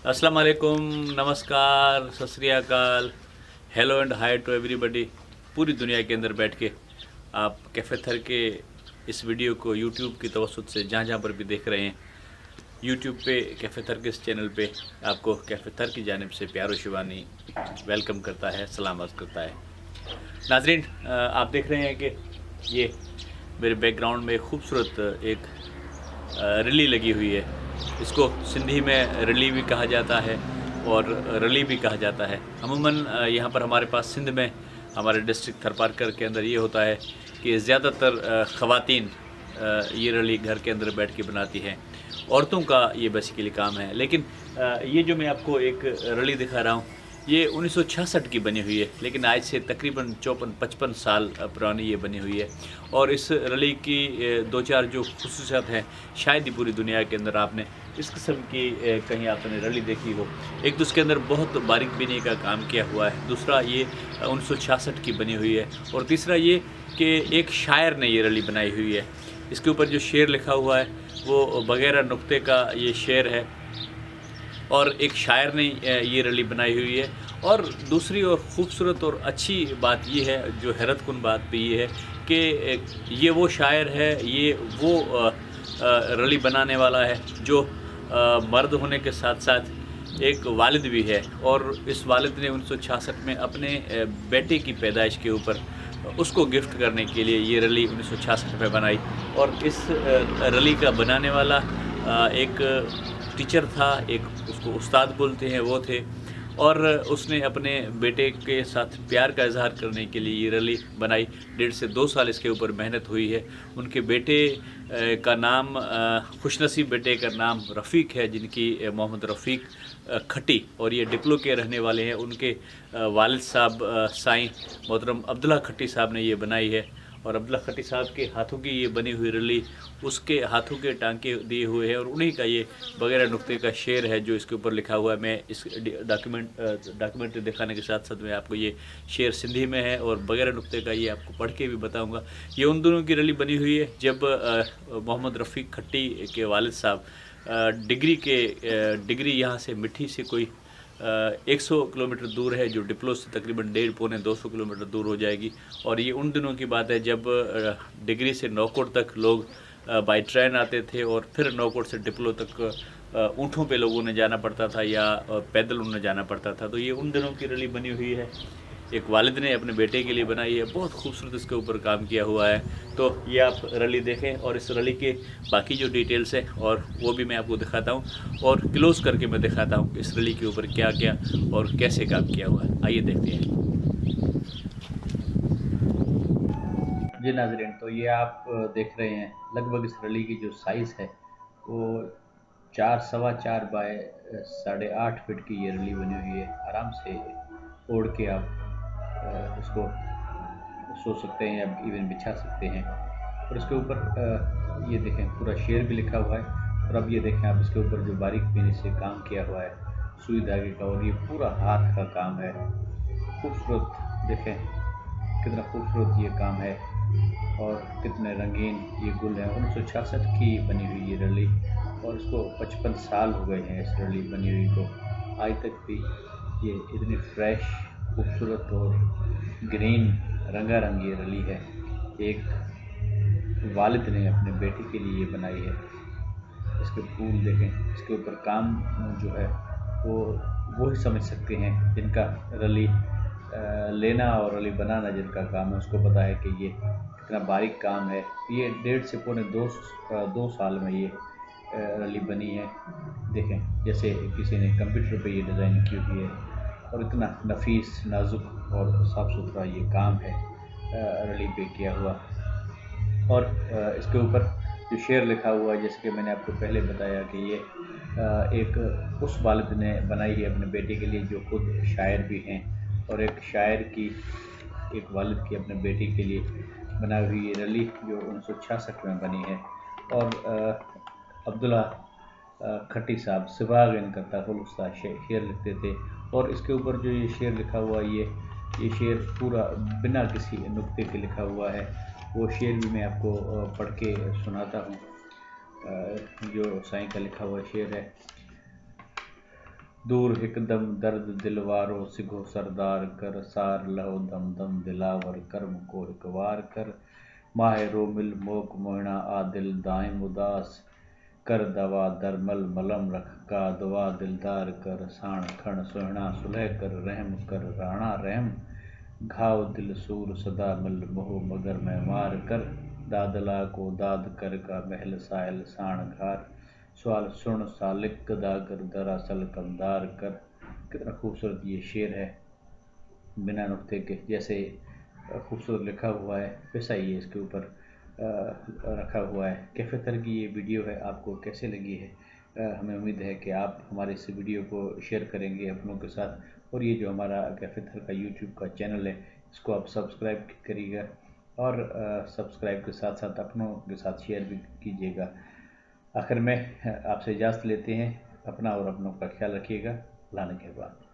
अस्सलाम वालेकुम, नमस्कार, सत श्री अकाल, hello and hi to everybody. पूरी दुनिया के अंदर बैठ के आप कैफ़े थर के इस वीडियो को यूट्यूब की तवसुत से जहाँ जहाँ पर भी देख रहे हैं, यूट्यूब पे कैफ़े थर के इस चैनल पे आपको कैफ़े थर की जानिब से प्यारो शिवानी वेलकम करता है, सलाम अर्ज़ करता है। नाज़रीन, आप देख रहे हैं कि ये मेरे बैकग्राउंड में खूबसूरत एक रली लगी हुई है। इसको सिंधी में रली भी कहा जाता है और रली भी कहा जाता है। अमूमन यहाँ पर हमारे पास सिंध में हमारे डिस्ट्रिक्ट थरपारकर के अंदर ये होता है कि ज़्यादातर ख़वातीन ये रली घर के अंदर बैठ के बनाती हैं। औरतों का ये बेसिकली काम है। लेकिन ये जो मैं आपको एक रली दिखा रहा हूँ, ये 1966 की बनी हुई है, लेकिन आज से तकरीबन 54-55 साल पुरानी ये बनी हुई है। और इस रली की दो चार जो खसूसियात हैं, शायद ही पूरी दुनिया के अंदर आपने इस किस्म की कहीं आपने रली देखी हो। एक तो उसके अंदर बहुत बारीक बिनी का काम किया हुआ है, दूसरा ये 1966 की बनी हुई है, और तीसरा ये कि एक शायर ने ये रली बनाई हुई है। इसके ऊपर जो शेर लिखा हुआ है वो बगैर नुक्ते का ये शेर है, और एक शायर ने ये रली बनाई हुई है। और दूसरी और ख़ूबसूरत और अच्छी बात ये है, जो हैरत कुन बात भी ये है कि ये वो शायर है, ये वो रली बनाने वाला है जो मर्द होने के साथ साथ एक वालिद भी है। और इस वालिद ने 1966 में अपने बेटे की पैदाइश के ऊपर उसको गिफ्ट करने के लिए ये रली 1966 में बनाई। और इस रली का बनाने वाला एक टीचर था, एक उसको उस्ताद बोलते हैं, वो थे। और उसने अपने बेटे के साथ प्यार का इज़हार करने के लिए ये रली बनाई। 1.5 से 2 साल इसके ऊपर मेहनत हुई है। उनके बेटे का नाम खुशनसीब बेटे का नाम रफ़ीक है, जिनकी मोहम्मद रफ़ीक खट्टी, और ये डिप्लो के रहने वाले हैं। उनके वालिद साहब साईं मोहतरम अब्दुल्ला खट्टी साहब ने ये बनाई है। और अब्दुल्ला खट्टी साहब के हाथों की ये बनी हुई रली उसके हाथों के टांके दिए हुए हैं, और उन्हीं का ये बगैर नुक्ते का शेर है जो इसके ऊपर लिखा हुआ है। मैं इस डॉक्यूमेंट्री दिखाने के साथ साथ मैं आपको ये शेर सिंधी में है और बगैर नुक्ते का ये आपको पढ़ के भी बताऊंगा। ये उन दोनों की रली बनी हुई है जब मोहम्मद रफ़ीक खट्टी के वालिद साहब डिग्री यहाँ से मिठी से कोई 100 किलोमीटर दूर है, जो डिप्लो से तकरीबन 150-200 किलोमीटर दूर हो जाएगी। और ये उन दिनों की बात है जब डिग्री से नौकोट तक लोग बाई ट्रेन आते थे, और फिर नौकोट से डिप्लो तक ऊँटों पे लोगों ने जाना पड़ता था, या पैदल उन्हें जाना पड़ता था। तो ये उन दिनों की रली बनी हुई है, एक वालिद ने अपने बेटे के लिए बनाई है। बहुत खूबसूरत इसके ऊपर काम किया हुआ है। तो ये आप रली देखें, और इस रली के बाकी जो डिटेल्स हैं और वो भी मैं आपको दिखाता हूँ, और क्लोज़ करके मैं दिखाता हूँ कि इस रली के ऊपर क्या क्या और कैसे काम किया हुआ है। आइए देखते हैं। जी नाज़रीन, तो ये आप देख रहे हैं लगभग इस रली की जो साइज़ है वो 4 सवा 4 बाय 8.5 फीट की ये रली बनी हुई है। आराम से ओढ़ के आप इसको सो सकते हैं या इवन बिछा सकते हैं। और इसके ऊपर ये देखें पूरा शेर भी लिखा हुआ है। और अब ये देखें आप, इसके ऊपर जो बारीक पीने से काम किया हुआ है सुई धागे का, और ये पूरा हाथ का काम है। खूबसूरत देखें कितना खूबसूरत ये काम है, और कितने रंगीन ये गुल हैं। 1966 की बनी हुई ये रली, और इसको 55 साल हो गए हैं इस रली बनी हुई को। आज तक भी ये इतनी फ्रेश, खूबसूरत और ग्रीन रंगारंग ये रली है। एक वालिद ने अपने बेटे के लिए ये बनाई है। इसके फूल देखें, इसके ऊपर काम जो है वो ही समझ सकते हैं जिनका रली लेना और रली बनाना जिनका काम है, उसको पता है कि ये कितना बारीक काम है। ये 1.5 से पौने 2 साल में ये रली बनी है। देखें जैसे किसी ने कंप्यूटर पे ये डिज़ाइन की हुई है, और इतना नफीस, नाजुक और साफ़ सुथरा ये काम है रली पे किया हुआ। और इसके ऊपर जो शेर लिखा हुआ है, जैसे कि मैंने आपको पहले बताया कि ये एक उस वालिद ने बनाई है अपने बेटे के लिए जो खुद शायर भी हैं, और एक शायर की, एक वालिद की अपने बेटे के लिए बनाई हुई ये रली जो 1966 में बनी है। और अब्दुल्ला खट्टी साहब सिबाग इनका ताकुल उस्ताद शेर लिखते थे। और इसके ऊपर जो ये शेर लिखा हुआ है, ये शेर पूरा बिना किसी नुक्ते के लिखा हुआ है। वो शेर भी मैं आपको पढ़ के सुनाता हूँ, जो साईं का लिखा हुआ शेर है। दूर हिकदम दर्द दिलवारो सिगो सरदार कर, सार लहो दम दम दिलावर कर्म को हिकवार कर। माहे रोमिल मोक मोहना आदिल दाइम उदास, कर दवा दरमल मलम रख का दुआ दिलदार कर। साण खण सोहना सुलह कर, रहम कर राणा रहम, घाव दिल सूर सदा मिल मोह मगर मैं मार कर। दादला को दाद कर का महल साहिल साण घार, सवाल सुन सालिक दागर दरअसल कमदार कर। कितना खूबसूरत ये शेर है, बिना नुक्ते के जैसे खूबसूरत लिखा हुआ है वैसा ही इसके ऊपर रखा हुआ है। कैफ़े थर की ये वीडियो है, आपको कैसे लगी है? हमें उम्मीद है कि आप हमारे इस वीडियो को शेयर करेंगे अपनों के साथ, और ये जो हमारा कैफ़े थर का यूट्यूब का चैनल है इसको आप सब्सक्राइब करिएगा, और सब्सक्राइब के साथ साथ अपनों के साथ शेयर भी कीजिएगा। आखिर में आपसे इजाज़त लेते हैं, अपना और अपनों का ख्याल रखिएगा। अल्लाह ने मेहरबान।